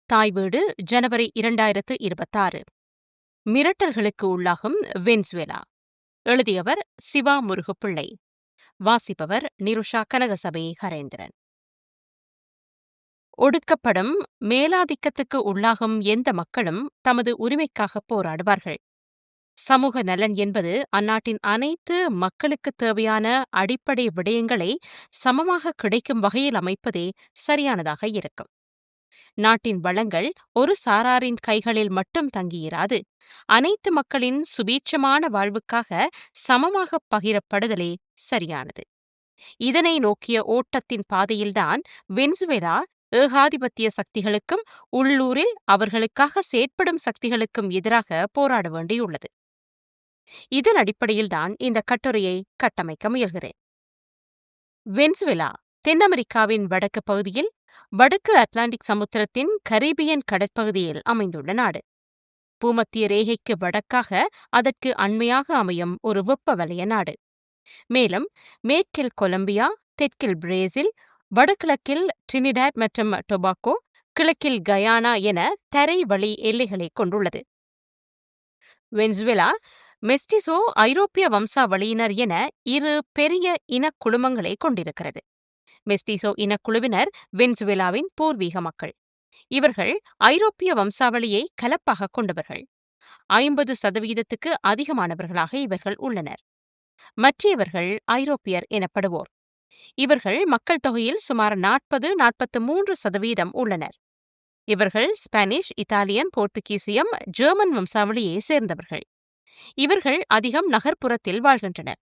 தாய் வீடு ஜனவரி 2026. மிரட்டல்களுக்கு உள்ளாகும் வெனிசுவேலா. எழுதியவர் சிவா முருகப்பிள்ளை. வாசிப்பவர் நிருஷா கனகசபை ஹரேந்திரன். ஒடுக்கப்படும், மேலாதிக்கத்துக்கு உள்ளாகும் எந்த மக்களும் தமது உரிமைக்காக போராடுவார்கள். சமூக நலன் என்பது அந்நாட்டின் அனைத்து மக்களுக்கு தேவையான அடிப்படை விடயங்களை சமமாக கிடைக்கும் வகையில் அமைப்பதே சரியானதாக இருக்கும். நாட்டின் வளங்கள் ஒரு சாராரின் கைகளில் மட்டும் தங்கியிராது, அனைத்து மக்களின் சுபீட்சமான வாழ்வுக்காக சமமாக பகிரப்படுதலே சரியானது. இதனை நோக்கிய ஓட்டத்தின் பாதையில்தான் வெனிசுவேலா ஏகாதிபத்திய சக்திகளுக்கும் உள்ளூரில் அவர்களுக்காக செயற்படும் சக்திகளுக்கும் எதிராக போராட வேண்டியுள்ளது. இதன் அடிப்படையில்தான் இந்த கட்டுரையை கட்டமைக்க முயல்கிறேன். வெனிசுவேலா தென் அமெரிக்காவின் வடக்கு பகுதியில் வடக்கு அட்லாண்டிக் சமுத்திரத்தின் கரீபியன் கடற்பகுதியில் அமைந்துள்ள நாடு. பூமத்திய ரேகைக்கு வடக்காக அதற்கு அண்மையாக அமையும் ஒரு வெப்ப வலய நாடு. மேலும் மேற்கில் கொலம்பியா, தெற்கில் பிரேசில், வடகிழக்கில் டிரினிடாட் மற்றும் டொபாகோ, கிழக்கில் கயானா என தரை வழி எல்லைகளை கொண்டுள்ளது. வெனிசுவேலா மெஸ்டிசோ ஐரோப்பிய வம்சாவளியினர் என இரு பெரிய இனக்குழுமங்களை கொண்டிருக்கிறது. மெஸ்டிசோ இனக்குழுவினர் வெனிசுவேலாவின் பூர்வீக மக்கள். இவர்கள் ஐரோப்பிய வம்சாவளியை கலப்பாக கொண்டவர்கள். 50% அதிகமானவர்களாக இவர்கள் உள்ளனர். மற்றவர்கள் ஐரோப்பியர் எனப்படுவோர். இவர்கள் மக்கள் தொகையில் சுமார் 40-43% உள்ளனர். இவர்கள் ஸ்பானிஷ், இத்தாலியன், போர்த்துகீசியம், ஜெர்மன் வம்சாவளியை சேர்ந்தவர்கள். இவர்கள் அதிகம் நகர்ப்புறத்தில் வாழ்கின்றனர்.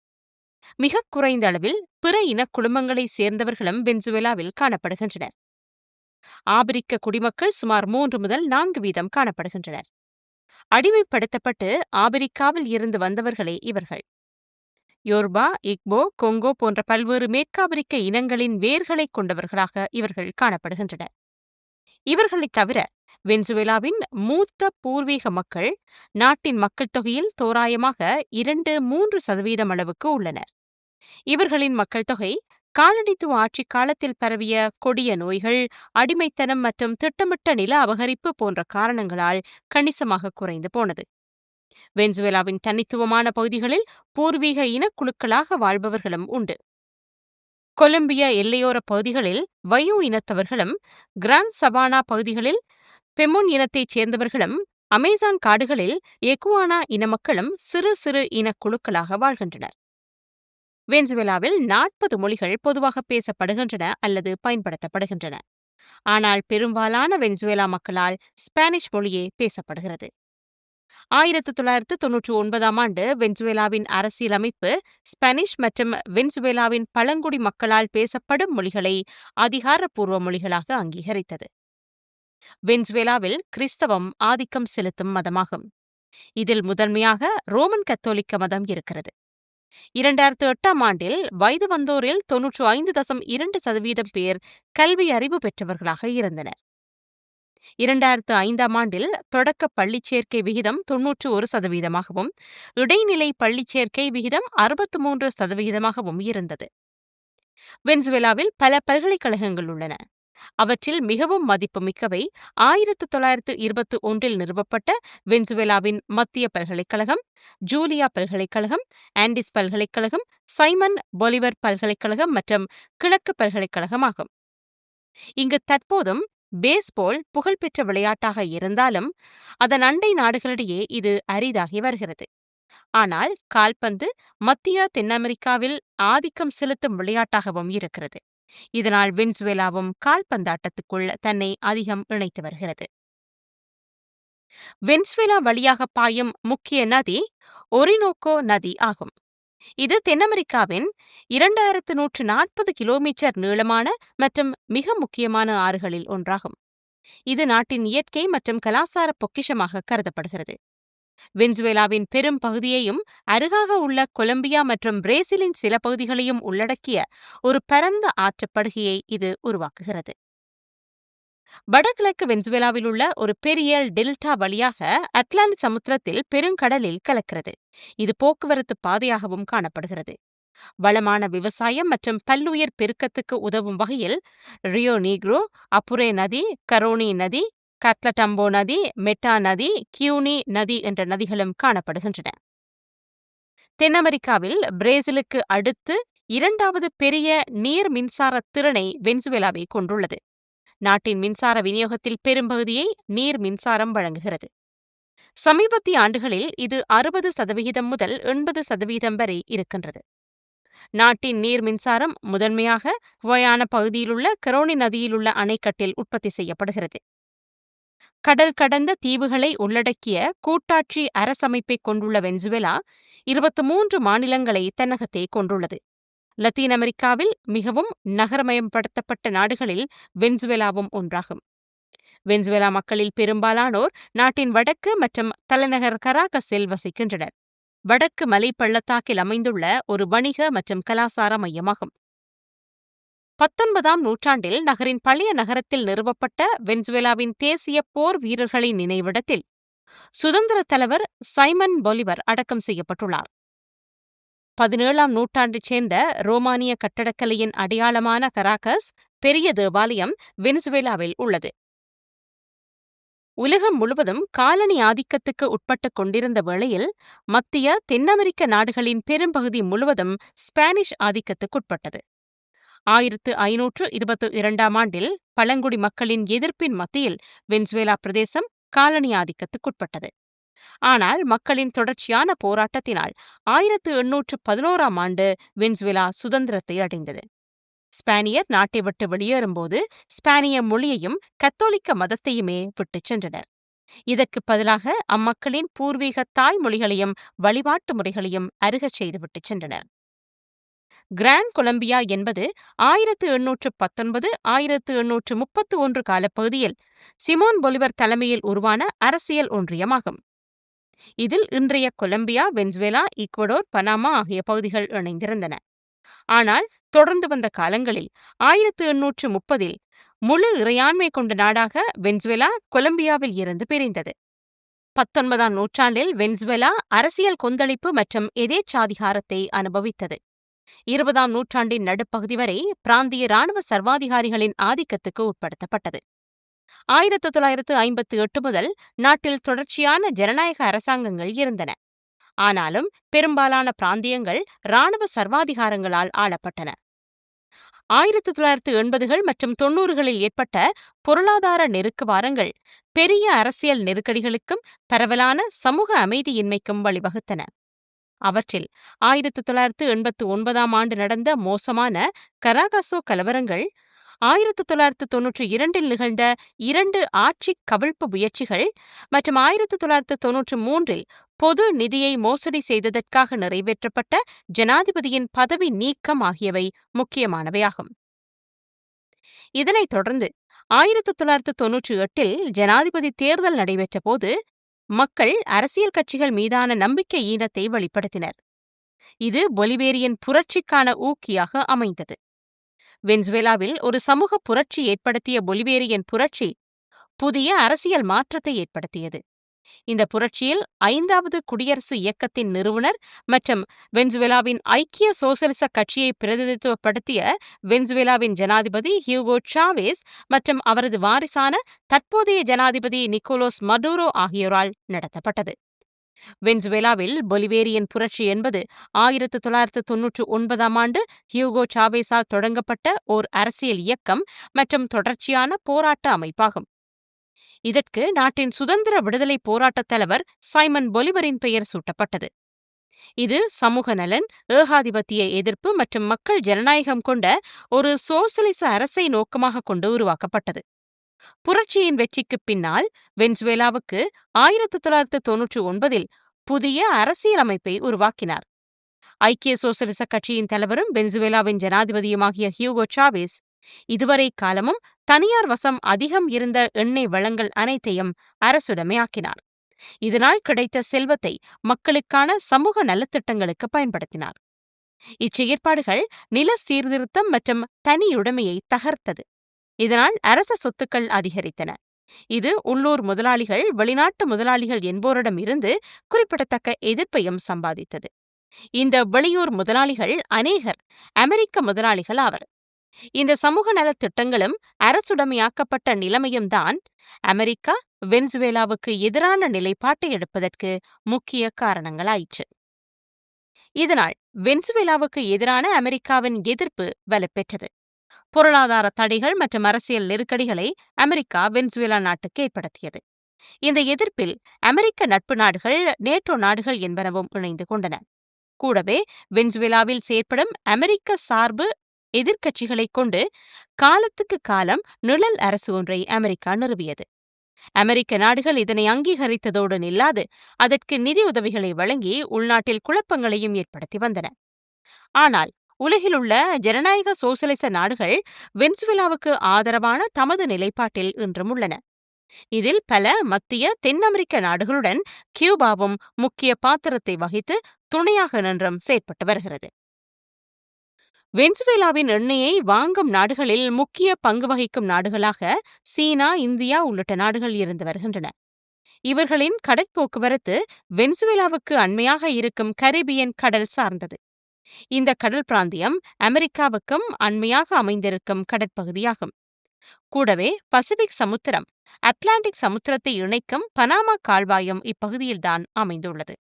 மிக குறைந்த அளவில் பிற இனக்குழுமங்களை சேர்ந்தவர்களும் வெனிசுவேலாவில் காணப்படுகின்றனர். ஆபிரிக்க குடிமக்கள் சுமார் 3-4% காணப்படுகின்றனர். அடிமைப்படுத்தப்பட்டு ஆபிரிக்காவில் இருந்து வந்தவர்களே இவர்கள். யோர்பா, இக்போ, கொங்கோ போன்ற பல்வேறு மேற்காபிரிக்க இனங்களின் வேர்களை கொண்டவர்களாக இவர்கள் காணப்படுகின்றனர். இவர்களை தவிர வெனிசுவேலாவின் மூத்த பூர்வீக மக்கள் நாட்டின் மக்கள் தொகையில் தோராயமாக 2-3% அளவுக்கு உள்ளனர். இவர்களின் மக்கள் தொகை காலனித்துவ ஆட்சி காலத்தில் பரவிய கொடிய நோய்கள், அடிமைத்தனம் மற்றும் திட்டமிட்ட நில அபகரிப்பு போன்ற காரணங்களால் கணிசமாக குறைந்து போனது. வெனிசுவேலாவின் தனித்துவமான பகுதிகளில் பூர்வீக இனக்குழுக்களாக வாழ்பவர்களும் உண்டு. கொலம்பியா எல்லையோர பகுதிகளில் வயோ இனத்தவர்களும், கிராண்ட் சவானா பகுதிகளில் பெமுன் இனத்தைச் சேர்ந்தவர்களும், அமேசான் காடுகளில் எகுவானா இன மக்களும் சிறு சிறு இனக்குழுக்களாக வாழ்கின்றனர். வெனிசுவேலாவில் 40 மொழிகள் பொதுவாக பேசப்படுகின்றன அல்லது பயன்படுத்தப்படுகின்றன. ஆனால் பெரும்பாலான வெனிசுவேலா மக்களால் ஸ்பானிஷ் மொழியே பேசப்படுகிறது. 1999ஆம் ஆண்டு வெனிசுவேலாவின் அரசியலமைப்பு ஸ்பானிஷ் மற்றும் வெனிசுவேலாவின் பழங்குடி மக்களால் பேசப்படும் மொழிகளை அதிகாரப்பூர்வ மொழிகளாக அங்கீகரித்தது. வெனிசுவேலாவில் கிறிஸ்தவம் ஆதிக்கம் செலுத்தும் மதமாகும். இதில் முதன்மையாக ரோமன் கத்தோலிக்க மதம் இருக்கிறது. 2008ஆம் ஆண்டில் வயது வந்தோரில் 95.2% பேர் கல்வி அறிவு பெற்றவர்களாக இருந்தனர். 2005ஆம் ஆண்டில் தொடக்க பள்ளிச் சேர்க்கை விகிதம் 91%ஆகவும், இடைநிலை பள்ளிச் சேர்க்கை விகிதம் 63%ஆகவும் இருந்தது. வெனிசுவேலாவில் பல பல்கலைக்கழகங்கள் உள்ளன. அவற்றில் மிகவும் மதிப்புமிக்கவை 1921இல் நிறுவப்பட்ட வெனிசுவேலாவின் மத்திய பல்கலைக்கழகம், ஜூலியா பல்கலைக்கழகம், ஆண்டிஸ் பல்கலைக்கழகம், சைமன் பொலிவர் பல்கலைக்கழகம் மற்றும் கிழக்கு பல்கலைக்கழகம் ஆகும். இங்கு தற்போதும் பேஸ்பால் புகழ்பெற்ற விளையாட்டாக இருந்தாலும் அதன் அண்டை நாடுகளிடையே இது அரிதாகி வருகிறது. ஆனால் கால்பந்து மத்திய தென் அமெரிக்காவில் ஆதிக்கம் செலுத்தும் விளையாட்டாகவும் இருக்கிறது. இதனால் வெனிசுவேலாவும் கால்பந்தாட்டத்துக்குள் தன்னை அதிகம் இணைத்து வருகிறது. வெனிசுவேலா வழியாக பாயும் முக்கிய நதி ஒரினோக்கோ நதி ஆகும். இது தென் அமெரிக்காவின் 2140 கிலோமீட்டர் நீளமான மற்றும் மிக முக்கியமான ஆறுகளில் ஒன்றாகும். இது நாட்டின் இயற்கை மற்றும் கலாச்சார பொக்கிஷமாக கருதப்படுகிறது. வெனிசுவேலாவின் பெரும் பகுதியையும் அருகாக உள்ள கொலம்பியா மற்றும் பிரேசிலின் சில பகுதிகளையும் உள்ளடக்கிய ஒரு பரந்த ஆற்றுப்படுகையை இது உருவாக்குகிறது. வடகிழக்கு வெனிசுவேலாவில் உள்ள ஒரு பெரிய டெல்டா வழியாக அட்லாண்டிக் சமுத்திரத்தில் பெருங்கடலில் கலக்கிறது. இது போக்குவரத்து பாதையாகவும் காணப்படுகிறது. வளமான விவசாயம் மற்றும் பல்லுயிர் பெருக்கத்துக்கு உதவும் வகையில் ரியோ நீக்ரோ, அப்புரே நதி, கரோனி நதி, கட்லடம்போ நதி, மெட்டா நதி, கியூனி நதி என்ற நதிகளும் காணப்படுகின்றன. தென் அமெரிக்காவில் பிரேசிலுக்கு அடுத்து 2வது பெரிய நீர் மின்சார திறனை வெனிசுவேலாவே கொண்டுள்ளது. நாட்டின் மின்சார விநியோகத்தில் பெரும்பகுதியை நீர் மின்சாரம் வழங்குகிறது. சமீபத்திய ஆண்டுகளில் இது 60% முதல் 80% வரை இருக்கின்றது. நாட்டின் நீர் மின்சாரம் முதன்மையாக குவையானா பகுதியிலுள்ள கரோனி நதியிலுள்ள அணைக்கட்டில் உற்பத்தி செய்யப்படுகிறது. கடல் கடந்த தீவுகளை உள்ளடக்கிய கூட்டாட்சி அரசமைப்பை கொண்டுள்ள வெனிசுவேலா 23 மாநிலங்களை தன்னகத்தே கொண்டுள்ளது. லத்தீன் அமெரிக்காவில் மிகவும் நகரமயப்படுத்தப்பட்ட நாடுகளில் வெனிசுவேலாவும் ஒன்றாகும். வெனிசுவேலா மக்களில் பெரும்பாலானோர் நாட்டின் வடக்கு மற்றும் தலைநகர் கராகஸில் வசிக்கின்றனர். வடக்கு மலை பள்ளத்தாக்கில் அமைந்துள்ள ஒரு வணிக மற்றும் கலாசார மையமாகும். 19ஆம் நூற்றாண்டில் நகரின் பழைய நகரத்தில் நிறுவப்பட்ட வெனிசுவேலாவின் தேசிய போர் வீரர்களின் நினைவிடத்தில் சுதந்திர தலைவர் சைமன் பொலிவர் அடக்கம் செய்யப்பட்டுள்ளார். 17ஆம் நூற்றாண்டைச் சேர்ந்த ரோமானிய கட்டடக்கலையின் அடையாளமான கராகஸ் பெரிய தேவாலயம் வெனிசுவேலாவில் உள்ளது. உலகம் முழுவதும் காலனி ஆதிக்கத்துக்கு உட்பட்டுக் கொண்டிருந்த வேளையில் மத்திய தென் அமெரிக்க நாடுகளின் பெரும்பகுதி முழுவதும் ஸ்பானிஷ் ஆதிக்கத்துக்குட்பட்டது. 1522ஆம் ஆண்டில் பழங்குடி மக்களின் எதிர்ப்பின் மத்தியில் வெனிசுவேலா பிரதேசம் காலனி ஆதிக்கத்துக்குட்பட்டது. ஆனால் மக்களின் தொடர்ச்சியான போராட்டத்தினால் 1811ஆம் ஆண்டு வெனிசுவேலா சுதந்திரத்தை அடைந்தது. ஸ்பானியர் நாட்டை விட்டு வெளியேறும்போது ஸ்பானிய மொழியையும் கத்தோலிக்க மதத்தையுமே விட்டுச் சென்றனர். இதற்கு பதிலாக அம்மக்களின் பூர்வீக தாய்மொழிகளையும் வழிபாட்டு முறைகளையும் அருகச் செய்துவிட்டு சென்றனர். கிராண்ட் கொலம்பியா என்பது 1819-1831 காலப்பகுதியில் சிமோன் பொலிவர் தலைமையில் உருவான அரசியல் ஒன்றியமாகும். இதில் இன்றைய கொலம்பியா, வெனிசுவேலா, ஈக்வடோர், பனாமா ஆகிய பகுதிகள் இணைந்திருந்தன. ஆனால் தொடர்ந்து வந்த காலங்களில் 1830இல் முழு இறையாண்மை கொண்ட நாடாக வெனிசுவேலா கொலம்பியாவில் இருந்து பிரிந்தது. 19ஆம் நூற்றாண்டில் வெனிசுவேலா அரசியல் கொந்தளிப்பு மற்றும் எதேச்சாதிகாரத்தை அனுபவித்தது. 20ஆம் நூற்றாண்டின் நடுப்பகுதி வரை பிராந்திய இராணுவ சர்வாதிகாரிகளின் ஆதிக்கத்துக்கு உட்படுத்தப்பட்டது. 1958 முதல் நாட்டில் தொடர்ச்சியான ஜனநாயக அரசாங்கங்கள் இருந்தன. ஆனாலும் பெரும்பாலான பிராந்தியங்கள் இராணுவ சர்வாதிகாரங்களால் ஆளப்பட்டன. 1980கள் மற்றும் 90களில் ஏற்பட்ட பொருளாதார நெருக்க வாரங்கள் பெரிய அரசியல் நெருக்கடிகளுக்கும் பரவலான சமூக அமைதியின்மைக்கும் வழிவகுத்தன. அவற்றில் 1989ஆம் ஆண்டு நடந்த மோசமான கராகசோ கலவரங்கள், 1992இல் நிகழ்ந்த 2 ஆட்சி கவிழ்ப்பு முயற்சிகள் மற்றும் 1993இல் பொது நிதியை மோசடி செய்ததற்காக நிறைவேற்றப்பட்ட ஜனாதிபதியின் பதவி நீக்கம் ஆகியவை முக்கியமானவையாகும். இதனைத் தொடர்ந்து 1998இல் ஜனாதிபதி தேர்தல் நடைபெற்ற போது மக்கள் அரசியல் கட்சிகள் மீதான நம்பிக்கை ஈனத்தை வெளிப்படுத்தினர். இது பொலிவேரியன் புரட்சிக்கான ஊக்கியாக அமைந்தது. வெனிசுவேலாவில் ஒரு சமூக புரட்சி ஏற்படுத்திய பொலிவேரியன் புரட்சி புதிய அரசியல் மாற்றத்தை ஏற்படுத்தியது. இந்த புரட்சியில் 5வது குடியரசு இயக்கத்தின் நிறுவனர் மற்றும் வெனிசுவேலாவின் ஐக்கிய சோசலிச கட்சியை பிரதிநிதித்துவப்படுத்திய வெனிசுவேலாவின் ஜனாதிபதி ஹியூகோ சாவேஸ் மற்றும் அவரது வாரிசான தற்போதைய ஜனாதிபதி நிக்கோலஸ் மடூரோ ஆகியோரால் நடத்தப்பட்டது. வெனிசுவேலாவில் பொலிவேரியன் புரட்சி என்பது 1999ஆம் ஆண்டு ஹியூகோ சாவேஸால் தொடங்கப்பட்ட ஓர் அரசியல் இயக்கம் மற்றும் தொடர்ச்சியான போராட்ட அமைப்பாகும். இதற்கு நாட்டின் சுதந்திர விடுதலை போராட்டத் தலைவர் சைமன் பொலிவரின் பெயர் சூட்டப்பட்டது. இது சமூக நலன், ஏகாதிபத்திய எதிர்ப்பு மற்றும் மக்கள் ஜனநாயகம் கொண்ட ஒரு சோசலிச அரசை நோக்கமாக கொண்டு உருவாக்கப்பட்டது. புரட்சியின் வெற்றிக்கு பின்னால் வெனிசுவேலாவுக்கு 1999இல் புதிய அரசியலமைப்பை உருவாக்கினார். ஐக்கிய சோசலிச கட்சியின் தலைவரும் வெனிசுவேலாவின் ஜனாதிபதியுமாகிய ஹியூகோ சாவேஸ் இதுவரை காலமும் தனியார் வசம் அதிகம் இருந்த எண்ணெய் வளங்கள் அனைத்தையும் அரசுடைமையாக்கினார். இதனால் கிடைத்த செல்வத்தை மக்களுக்கான சமூக நலத்திட்டங்களுக்கு பயன்படுத்தினார். இச்செயற்பாடுகள் நில சீர்திருத்தம் மற்றும் தனியுடைமையை தகர்த்தது. இதனால் அரச சொத்துக்கள் அதிகரித்தன. இது உள்ளூர் முதலாளிகள், வெளிநாட்டு முதலாளிகள் என்போரிடம் இருந்து குறிப்பிடத்தக்க எதிர்ப்பையும் சம்பாதித்தது. இந்த வெளியூர் முதலாளிகள் அநேகர் அமெரிக்க முதலாளிகள் ஆவர். இந்த சமூக நலத் திட்டங்களும் அரசுடைமையாக்கப்பட்ட நிலைமையும் தான் அமெரிக்கா வெனிசுவேலாவுக்கு எதிரான நிலைப்பாட்டை எடுப்பதற்கு முக்கிய காரணங்களாயிற்று. இதனால் வெனிசுவேலாவுக்கு எதிரான அமெரிக்காவின் எதிர்ப்பு வலுப்பெற்றது. பொருளாதார தடைகள் மற்றும் அரசியல் நெருக்கடிகளை அமெரிக்கா வெனிசுவேலா நாட்டுக்கு ஏற்படுத்தியது. இந்த எதிர்ப்பில் அமெரிக்க நட்பு நாடுகள், நேட்டோ நாடுகள் என்பனவும் இணைந்து கொண்டன. கூடவே வெனிசுவேலாவில் செயற்படும் அமெரிக்க சார்பு எதிர்க்கட்சிகளை கொண்டு காலத்துக்கு காலம் நிழல் அரசு ஒன்றை அமெரிக்கா நிறுவியது. அமெரிக்க நாடுகள் இதனை அங்கீகரித்ததோடு நில்லாது அதற்கு நிதி உதவிகளை வழங்கி உள்நாட்டில் குழப்பங்களையும் ஏற்படுத்தி வந்தன. ஆனால் உலகில் உள்ள ஜனநாயக சோசலிச நாடுகள் வெனிசுவேலாவுக்கு ஆதரவான தமது நிலைப்பாட்டில் இன்றும் உள்ளன. இதில் பல மத்திய தென் அமெரிக்க நாடுகளுடன் கியூபாவும் முக்கிய பாத்திரத்தை வகித்து துணையாக நின்றும் செயற்பட்டு வருகிறது. வெனிசுவேலாவின் எண்ணெயை வாங்கும் நாடுகளில் முக்கிய பங்கு வகிக்கும் நாடுகளாக சீனா, இந்தியா உள்ளிட்ட நாடுகள் இருந்து வருகின்றன. இவர்களின் கடற்போக்குவரத்து வெனிசுவேலாவுக்கு அண்மையாக இருக்கும் கரிபியன் கடல் சார்ந்தது. இந்த கடல் பிராந்தியம் அமெரிக்காவுக்கும் அண்மையாக அமைந்திருக்கும் கடற்பகுதியாகும். கூடவே பசிபிக் சமுத்திரம், அட்லாண்டிக் சமுத்திரத்தை இணைக்கும் பனாமா கால்வாயும் இப்பகுதியில்தான் அமைந்துள்ளது.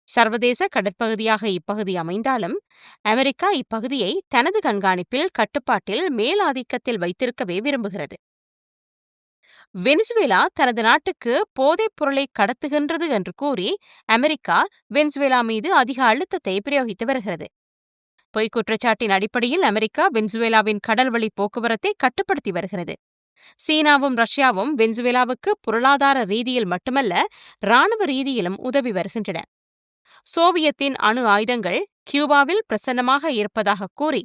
சர்வதேச கடற்பகுதியாக இப்பகுதி அமைந்தாலும் அமெரிக்கா இப்பகுதியை தனது கண்காணிப்பில், கட்டுப்பாட்டில், மேலாதிக்கத்தில் வைத்திருக்கவே விரும்புகிறது. வெனிசுவேலா தனது நாட்டுக்கு போதைப் பொருளை கடத்துகின்றது என்று கூறி அமெரிக்கா வெனிசுவேலா மீது அதிக அழுத்தத்தை பிரயோகித்து வருகிறது. பொய் குற்றச்சாட்டின் அடிப்படையில் அமெரிக்கா வெனிசுவேலாவின் கடல்வழி போக்குவரத்தை கட்டுப்படுத்தி வருகிறது. சீனாவும் ரஷ்யாவும் வெனிசுவேலாவுக்கு பொருளாதார ரீதியில் மட்டுமல்ல, இராணுவ ரீதியிலும் உதவி வருகின்றன. சோவியத்தின் அணு ஆயுதங்கள் கியூபாவில் பிரசன்னமாக இருப்பதாக கூறி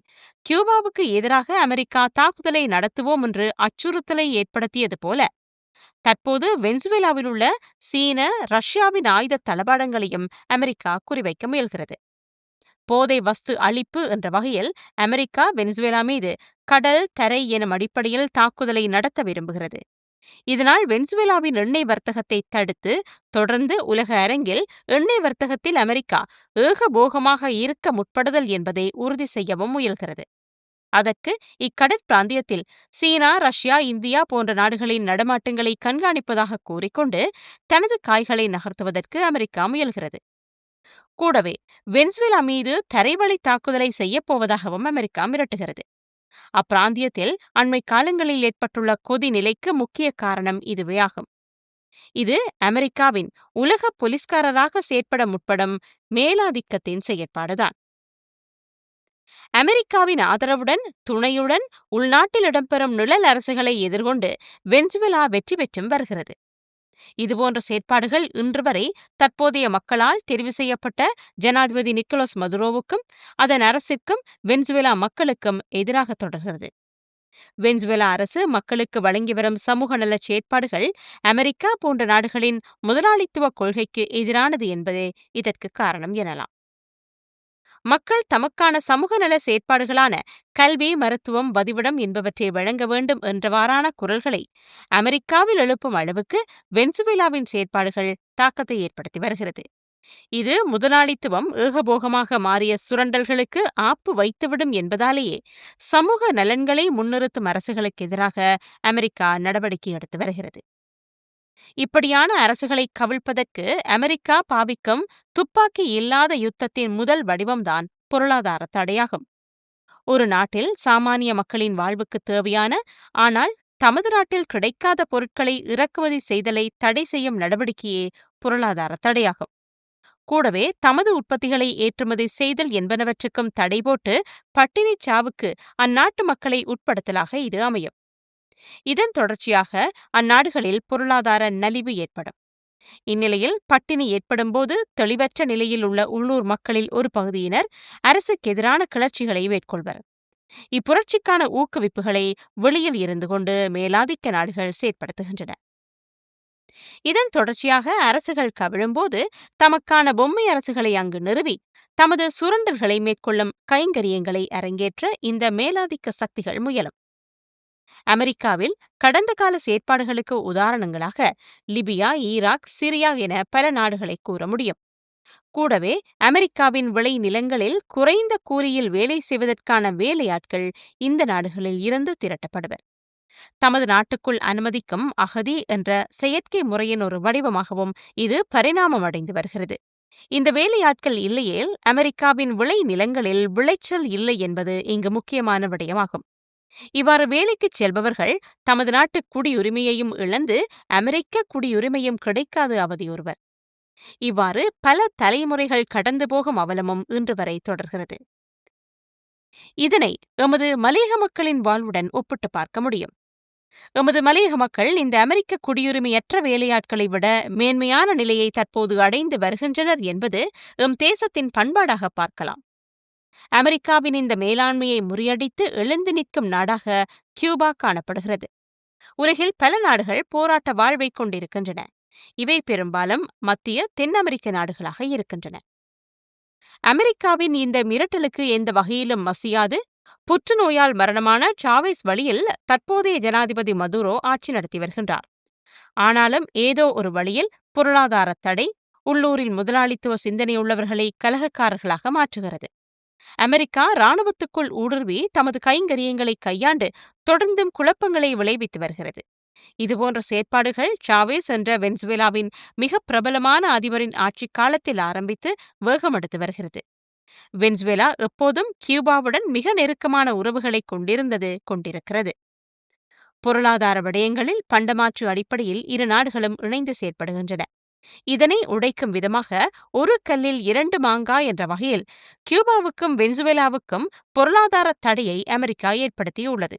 கியூபாவுக்கு எதிராக அமெரிக்கா தாக்குதலை நடத்துவோம் என்று அச்சுறுத்தலை ஏற்படுத்தியது போல தற்போது வெனிசுவேலாவில் உள்ள சீன, ரஷ்யாவின் ஆயுத தளபாடங்களையும் அமெரிக்கா குறிவைக்க முயல்கிறது. போதை வஸ்து அழிப்பு என்ற வகையில் அமெரிக்கா வெனிசுவேலா மீது கடல், தரை எனும் அடிப்படையில் தாக்குதலை நடத்த விரும்புகிறது. இதனால் வெனிசுவேலாவின் எண்ணெய் வர்த்தகத்தை தடுத்து தொடர்ந்து உலக அரங்கில் எண்ணெய் வர்த்தகத்தில் அமெரிக்கா ஏகபோகமாக இருக்க முற்படுதல் என்பதை உறுதி செய்யவும் முயல்கிறது. அதற்கு இக்கடற்பிராந்தியத்தில் சீனா, ரஷ்யா, இந்தியா போன்ற நாடுகளின் நடமாட்டங்களை கண்காணிப்பதாக கூறிக்கொண்டு தனது காய்களை நகர்த்துவதற்கு அமெரிக்கா முயல்கிறது. கூடவே வெனிசுவேலா மீது தரைவழி தாக்குதலை செய்யப்போவதாகவும் அமெரிக்கா மிரட்டுகிறது. அப்பிராந்தியத்தில் அண்மை காலங்களில் ஏற்பட்டுள்ள கொதி நிலைக்கு முக்கிய காரணம் இதுவே ஆகும். இது அமெரிக்காவின் உலக போலீஸ்காரராக செயற்பட முற்படும் மேலாதிக்கத்தின் செயற்பாடுதான். அமெரிக்காவின் ஆதரவுடன், துணையுடன் உள்நாட்டில் இடம்பெறும் நிழல் அரசுகளை எதிர்கொண்டு வெனிசுவேலா வெற்றி பெற்றும் வருகிறது. இதுபோன்ற செயற்பாடுகள் இன்று வரை தற்போதைய மக்களால் தெரிவு செய்யப்பட்ட ஜனாதிபதி நிக்கோலஸ் மதுரோவுக்கும் அதன் அரசிற்கும் வெனிசுவேலா மக்களுக்கும் எதிராக தொடர்கிறது. வெனிசுவேலா அரசு மக்களுக்கு வழங்கி வரும் சமூக நல செயற்பாடுகள் அமெரிக்கா போன்ற நாடுகளின் முதலாளித்துவ கொள்கைக்கு எதிரானது என்பதே இதற்கு காரணம் எனலாம். மக்கள் தமக்கான சமூக நல செயற்பாடுகளான கல்வி, மருத்துவம், வதிவிடம் என்பவற்றை வழங்க வேண்டும் என்றவாறான குரல்களை அமெரிக்காவில் எழுப்பும் அளவுக்கு வெனிசுவேலாவின் செயற்பாடுகள் தாக்கத்தை ஏற்படுத்தி வருகிறது. இது முதலாளித்துவம் ஏகபோகமாக மாறிய சுரண்டல்களுக்கு ஆப்பு வைத்துவிடும் என்பதாலேயே சமூக நலன்களை முன்னிறுத்தும் அரசுகளுக்கு எதிராக அமெரிக்கா நடவடிக்கை எடுத்து வருகிறது. இப்படியான அரசுகளை கவிழ்ப்பதற்கு அமெரிக்கா பாவிக்கும் துப்பாக்கி இல்லாத யுத்தத்தின் முதல் வடிவம்தான் பொருளாதார தடையாகும். ஒரு நாட்டில் சாமானிய மக்களின் வாழ்வுக்கு தேவையான, ஆனால் தமது நாட்டில் கிடைக்காத பொருட்களை இறக்குமதி செய்தலை தடை செய்யும் நடவடிக்கையே பொருளாதார தடையாகும். கூடவே தமது உற்பத்திகளை ஏற்றுமதி செய்தல் என்பனவற்றுக்கும் தடை போட்டு பட்டினிச் சாவுக்கு அந்நாட்டு மக்களை உட்படுத்தலாக இது அமையும். இதன் தொடர்ச்சியாக அந்நாடுகளில் பொருளாதார நலிவு ஏற்படும். இந்நிலையில் பட்டினி ஏற்படும் போது தெளிவற்ற நிலையில் உள்ள உள்ளூர் மக்களில் ஒரு பகுதியினர் அரசுக்கு எதிரான கிளர்ச்சிகளை மேற்கொள்வர். இப்புரட்சிக்கான ஊக்குவிப்புகளை வெளியில் இருந்து கொண்டு மேலாதிக்க நாடுகள் செயற்படுத்துகின்றன. இதன் தொடர்ச்சியாக அரசுகள் கவிழும்போது தமக்கான பொம்மை அரசுகளை அங்கு நிறுவி தமது சுரண்டல்களை மேற்கொள்ளும் கைங்கரியங்களை அரங்கேற்ற இந்த மேலாதிக்க சக்திகள் முயலும். அமெரிக்காவில் கடந்த கால செயற்பாடுகளுக்கு உதாரணங்களாக லிபியா, ஈராக், சிரியா என பல நாடுகளை கூற முடியும். கூடவே அமெரிக்காவின் விளைநிலங்களில் குறைந்த கூலியில் வேலை செய்வதற்கான வேலையாட்கள் இந்த நாடுகளில் இருந்து திரட்டப்படுவர். தமது நாட்டுக்குள் அனுமதிக்கும் அகதி என்ற செயற்கை முறையின் ஒரு வடிவமாகவும் இது பரிணாமம் அடைந்து வருகிறது. இந்த வேலையாட்கள் இல்லையேல் அமெரிக்காவின் விளைநிலங்களில் விளைச்சல் இல்லை என்பது இங்கு முக்கியமான விடயமாகும். இவ்வாறு வேலைக்குச் செல்பவர்கள் தமது நாட்டு குடியுரிமையையும் இழந்து அமெரிக்க குடியுரிமையும் கிடைக்காது அவதியுறுவர். இவ்வாறு பல தலைமுறைகள் கடந்து போகும் அவலமும் இன்று வரை தொடர்கிறது. இதனை எமது மலையக மக்களின் வாழ்வுடன் ஒப்பிட்டு பார்க்க முடியும். எமது மலையக மக்கள் இந்த அமெரிக்க குடியுரிமையற்ற வேலையாட்களை விட மேன்மையான நிலையை தற்போது அடைந்து வருகின்றனர் என்பது எம் தேசத்தின் பண்பாடாக பார்க்கலாம். அமெரிக்காவின் இந்த மேலாண்மையை முறியடித்து எழுந்து நிற்கும் நாடாக கியூபா காணப்படுகிறது. உலகில் பல நாடுகள் போராட்ட வாழ்வை கொண்டிருக்கின்றன. இவை பெரும்பாலும் மத்திய தென் அமெரிக்க நாடுகளாக இருக்கின்றன. அமெரிக்காவின் இந்த மிரட்டலுக்கு எந்த வகையிலும் மசியாது புற்றுநோயால் மரணமான சாவேஸ் வழியில் தற்போதைய ஜனாதிபதி மதுரோ ஆட்சி நடத்தி வருகின்றார். ஆனாலும் ஏதோ ஒரு வழியில் பொருளாதார தடை உள்ளூரில் முதலாளித்துவ சிந்தனையுள்ளவர்களை கலகக்காரர்களாக மாற்றுகிறது. அமெரிக்கா இராணுவத்துக்குள் ஊடுருவி தமது கைங்கரியங்களை கையாண்டு தொடர்ந்தும் குழப்பங்களை விளைவித்து வருகிறது. இதுபோன்ற செயற்பாடுகள் சாவேஸ் என்ற வெனிசுவேலாவின் மிக பிரபலமான அதிபரின் ஆட்சி காலத்தில் ஆரம்பித்து வேகமெடுத்து வருகிறது. வெனிசுவேலா எப்போதும் கியூபாவுடன் மிக நெருக்கமான உறவுகளை கொண்டிருக்கிறது. பொருளாதார விடயங்களில் பண்டமாற்று அடிப்படையில் இரு நாடுகளும் இணைந்து செயற்படுகின்றன. இதனை உடைக்கும் விதமாக ஒரு கல்லில் இரண்டு மாங்காய் என்ற வகையில் கியூபாவுக்கும் வெனிசுவேலாவுக்கும் பொருளாதார தடையை அமெரிக்கா ஏற்படுத்தியுள்ளது.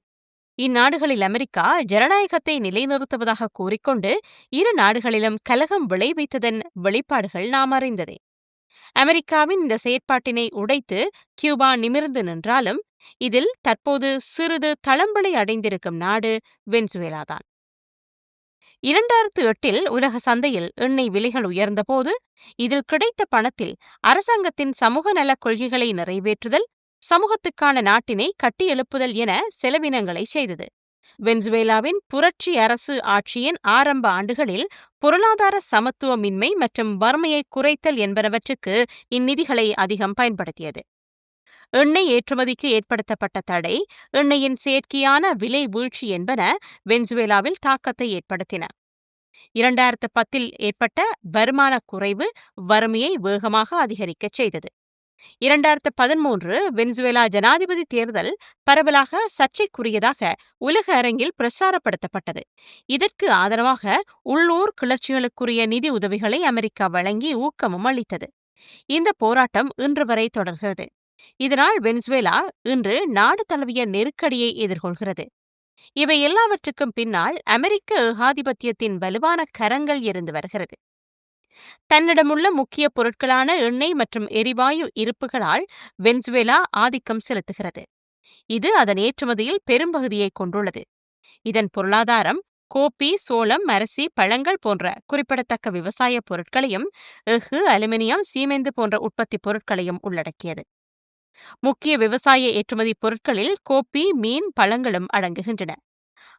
இந்நாடுகளில் அமெரிக்கா ஜனநாயகத்தை நிலைநிறுத்துவதாக கூறிக்கொண்டு இரு நாடுகளிலும் கலகம் விளைவித்ததன் வெளிப்பாடுகள் நாம் அறிந்ததே. அமெரிக்காவின் இந்த செயற்பாட்டினை உடைத்து கியூபா நிமிர்ந்து நின்றாலும் இதில் தற்போது சிறிது தளம்பலை அடைந்திருக்கும் நாடு வெனிசுவேலாதான். 2008 உலக சந்தையில் எண்ணெய் விலைகள் உயர்ந்தபோது இதில் கிடைத்த பணத்தில் அரசாங்கத்தின் சமூக நலக் கொள்கைகளை நிறைவேற்றுதல், சமூகத்துக்கான நாட்டினை கட்டியெழுப்புதல் என செலவினங்களை செய்தது. வெனிசுவேலாவின் புரட்சி அரசு ஆட்சியின் ஆரம்ப ஆண்டுகளில் பொருளாதார சமத்துவமின்மை மற்றும் வறுமையை குறைத்தல் என்பனவற்றுக்கு இந்நிதிகளை அதிகம் பயன்படுத்தியது. எண்ணெய் ஏற்றுமதிக்கு ஏற்படுத்தப்பட்ட தடை, எண்ணெயின் செயற்கையான விலை வீழ்ச்சி என்பன வெனிசுவேலாவில் தாக்கத்தை ஏற்படுத்தின. 2010 ஏற்பட்ட வருமான குறைவு வறுமையை வேகமாக அதிகரிக்கச் செய்தது. 2013 வெனிசுவேலா ஜனாதிபதி தேர்தல் பரவலாக சர்ச்சைக்குரியதாக உலக அரங்கில் பிரசாரப்படுத்தப்பட்டது. இதற்கு ஆதரவாக உள்ளூர் கிளர்ச்சிகளுக்குரிய நிதி உதவிகளை அமெரிக்கா வழங்கி ஊக்கமும் அளித்தது. இந்த போராட்டம் இன்று வரை தொடர்கிறது. இதனால் வெனிசுவேலா இன்று நாடு தழுவிய நெருக்கடியை எதிர்கொள்கிறது. இவை எல்லாவற்றுக்கும் பின்னால் அமெரிக்க ஏகாதிபத்தியத்தின் வலுவான கரங்கள் இருந்து வருகிறது. தன்னிடமுள்ள முக்கிய பொருட்களான எண்ணெய் மற்றும் எரிவாயு இருப்புகளால் வெனிசுவேலா ஆதிக்கம் செலுத்துகிறது. இது அதன் ஏற்றுமதியில் பெரும்பகுதியை கொண்டுள்ளது. இதன் பொருளாதாரம் கோப்பி, சோளம், அரிசி, பழங்கள் போன்ற குறிப்பிடத்தக்க விவசாய பொருட்களையும் எஃகு, அலுமினியம், சீமெந்து போன்ற உற்பத்தி பொருட்களையும் உள்ளடக்கியது. முக்கிய விவசாய ஏற்றுமதி பொருட்களில் கோப்பி, மீன், பழங்களும் அடங்குகின்றன.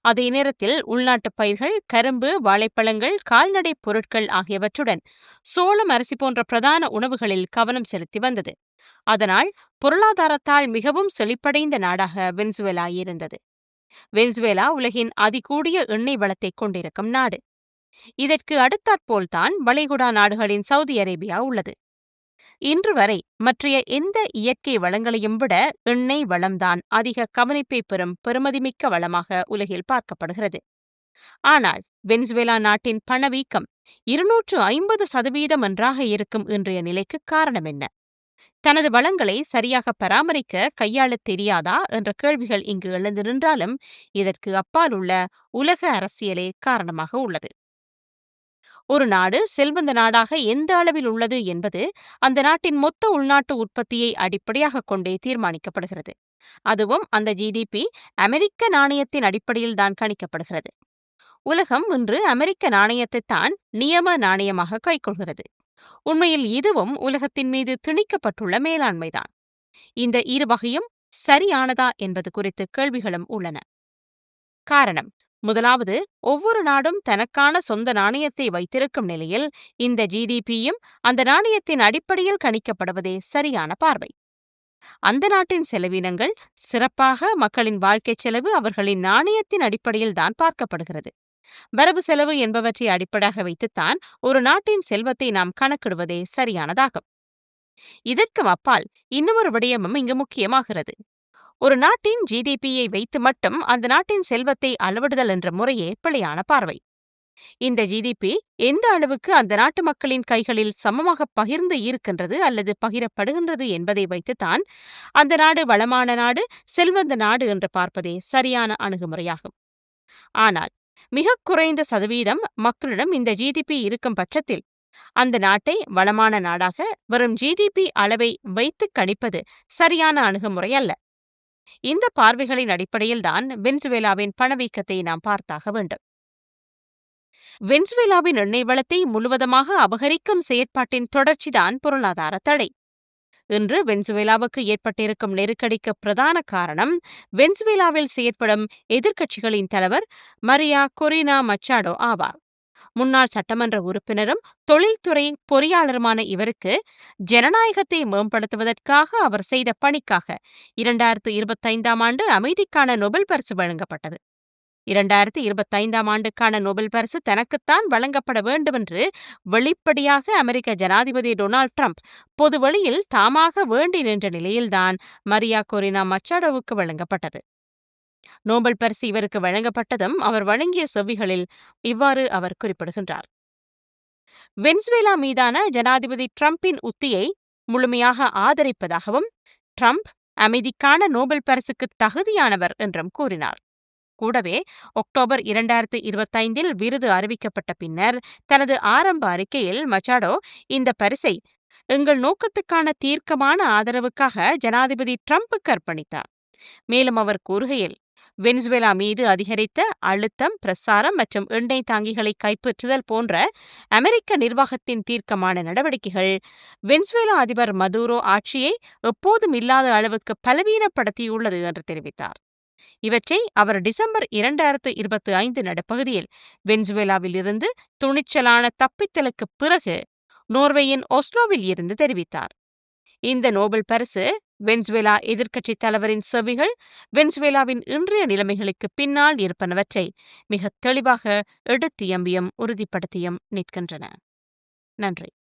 அதே நேரத்தில் உள்நாட்டு பயிர்கள், கரும்பு, வாழைப்பழங்கள், கால்நடை பொருட்கள் ஆகியவற்றுடன் சோளம், அரிசி போன்ற பிரதான உணவுகளில் கவனம் செலுத்தி வந்தது. அதனால் பொருளாதாரத்தால் மிகவும் செழிப்படைந்த நாடாக வெனிசுவேலா இருந்தது. வெனிசுவேலா உலகின் அதிகூடிய எண்ணெய் வளத்தை கொண்டிருக்கும் நாடு. இதற்கு அடுத்தாற்போல்தான் வளைகுடா நாடுகளின் சவுதி அரேபியா உள்ளது. இன்று வரை மற்றைய எந்த இயற்கை வளங்களையும் விட எண்ணெய் வளம்தான் அதிக கவனிப்பை பெறும் பெறுமதிமிக்க வளமாக உலகில் பார்க்கப்படுகிறது. ஆனால் வெனிசுவேலா நாட்டின் பணவீக்கம் 250% என்றாக இருக்கும் இன்றைய நிலைக்கு காரணம் என்ன? தனது வளங்களை சரியாக பராமரிக்க கையாளத் தெரியாதா என்ற கேள்விகள் இங்கு எழுந்து நின்றாலும் இதற்கு அப்பால் உள்ள உலக அரசியலே காரணமாக உள்ளது. ஒரு நாடு செல்வந்த நாடாக எந்த அளவில் உள்ளது என்பது அந்த நாட்டின் மொத்த உள்நாட்டு உற்பத்தியை அடிப்படையாக கொண்டே தீர்மானிக்கப்படுகிறது. அதுவும் அந்த ஜிடிபி அமெரிக்க நாணயத்தின் அடிப்படையில் தான் கணிக்கப்படுகிறது. உலகம் இன்று அமெரிக்க நாணயத்தை தான் நியம நாணயமாக கைக்கொள்கிறது. உண்மையில் இதுவும் உலகத்தின் மீது திணிக்கப்பட்டுள்ள மேலாண்மைதான். இந்த இரு வகையும் சரியானதா என்பது குறித்து கேள்விகளும் உள்ளன. காரணம், முதலாவது, ஒவ்வொரு நாடும் தனக்கான சொந்த நாணயத்தை வைத்திருக்கும் நிலையில் இந்த ஜிடிபியும் அந்த நாணயத்தின் அடிப்படையில் கணிக்கப்படுவதே சரியான பார்வை. அந்த நாட்டின் செலவினங்கள், சிறப்பாக மக்களின் வாழ்க்கை செலவு, அவர்களின் நாணயத்தின் அடிப்படையில் தான் பார்க்கப்படுகிறது. வரவு செலவு என்பவற்றை அடிப்படையாக வைத்துத்தான் ஒரு நாட்டின் செல்வத்தை நாம் கணக்கிடுவதே சரியானதாகும். இதற்கு அப்பால் இன்னொரு விடயமும் இங்கு முக்கியமாகிறது. ஒரு நாட்டின் ஜிடிபியை வைத்து மட்டும் அந்த நாட்டின் செல்வத்தை அளவிடுதல் என்ற முறையே பிழையான பார்வை. இந்த ஜிடிபி எந்த அளவுக்கு அந்த நாட்டு மக்களின் கைகளில் சமமாக பகிர்ந்து இருக்கின்றது அல்லது பகிரப்படுகின்றது என்பதை வைத்துத்தான் அந்த நாடு வளமான நாடு, செல்வந்த நாடு என்று பார்ப்பதே சரியான அணுகுமுறையாகும். ஆனால் மிக குறைந்த சதவீதம் மக்களிடம் இந்த ஜிடிபி இருக்கும் பட்சத்தில் அந்த நாட்டை வளமான நாடாக வெறும் ஜிடிபி அளவை வைத்து கணிப்பது சரியான அணுகுமுறை அல்ல. இந்த பார்வைகளின் அடிப்படையில்தான் வெனிசுவேலாவின் பணவீக்கத்தை நாம் பார்த்தாக வேண்டும். வெனிசுவேலாவின் எண்ணெய் வளத்தை முழுவதுமாக அபகரிக்கும் செயற்பாட்டின் தொடர்ச்சிதான் பொருளாதார தடை. இன்று வெனிசுவேலாவுக்கு ஏற்பட்டிருக்கும் நெருக்கடிக்கு பிரதான காரணம் வெனிசுவேலாவில் செயற்படும் எதிர்க்கட்சிகளின் தலைவர் மரியா கொரினா மச்சாடோ ஆவார். முன்னாள் சட்டமன்ற உறுப்பினரும் தொழில்துறை பொறியாளருமான இவருக்கு ஜனநாயகத்தை மேம்படுத்துவதற்காக அவர் செய்த பணிக்காக 2025ஆம் ஆண்டு அமைதிக்கான நோபல் பரிசு வழங்கப்பட்டது. 2025ஆம் ஆண்டுக்கான நோபல் பரிசு தனக்குத்தான் வழங்கப்பட வேண்டுமென்று வெளிப்படையாக அமெரிக்க ஜனாதிபதி டொனால்ட் ட்ரம்ப் பொதுவெளியில் தாமாக வேண்டி நின்ற நிலையில்தான் மரியா கொரினா மச்சாடோவுக்கு வழங்கப்பட்டது. நோபல் பரிசு இவருக்கு வழங்கப்பட்டதும் அவர் வழங்கிய செவ்விகளில் இவ்வாறு அவர் குறிப்பிடுகின்றார். வெனிசுவேலா மீதான ஜனாதிபதி ட்ரம்பின் உத்தியை முழுமையாக ஆதரிப்பதாகவும், ட்ரம்ப் அமைதிக்கான நோபல் பரிசுக்கு தகுதியானவர் என்றும் கூறினார். கூடவே அக்டோபர் 2025இல் விருது அறிவிக்கப்பட்ட பின்னர் தனது ஆரம்ப அறிக்கையில் மச்சாடோ இந்த பரிசை எங்கள் நோக்கத்துக்கான தீர்க்கமான ஆதரவுக்காக ஜனாதிபதி ட்ரம்புக்கு அர்ப்பணித்தார். மேலும் அவர் கூறுகையில், வெனிசுவேலா மீது அதிகரித்த அழுத்தம், பிரசாரம் மற்றும் எண்ணெய் தாங்கிகளை கைப்பற்றுதல் போன்ற அமெரிக்க நிர்வாகத்தின் தீர்க்கமான நடவடிக்கைகள் வெனிசுவேலா அதிபர் மதூரோ ஆட்சியை எப்போதும் இல்லாத அளவுக்கு பலவீனப்படுத்தியுள்ளது என்று தெரிவித்தார். இவற்றை அவர் டிசம்பர் 2025 நடுப்பகுதியில் வெனிசுவேலாவில் இருந்து துணிச்சலான தப்பித்தலுக்கு பிறகு நோர்வேயின் ஒஸ்லோவில் இருந்து தெரிவித்தார். இந்த நோபல் பரிசு வெனிசுவேலா எதிர்க்கட்சி தலைவரின் செவிகள் வெனிசுவேலாவின் இன்றைய நிலைமைகளுக்கு பின்னால் இருப்பனவற்றை மிக தெளிவாக எடுத்தியம்பியும் உறுதிப்படுத்தியும் நிற்கின்றன. நன்றி.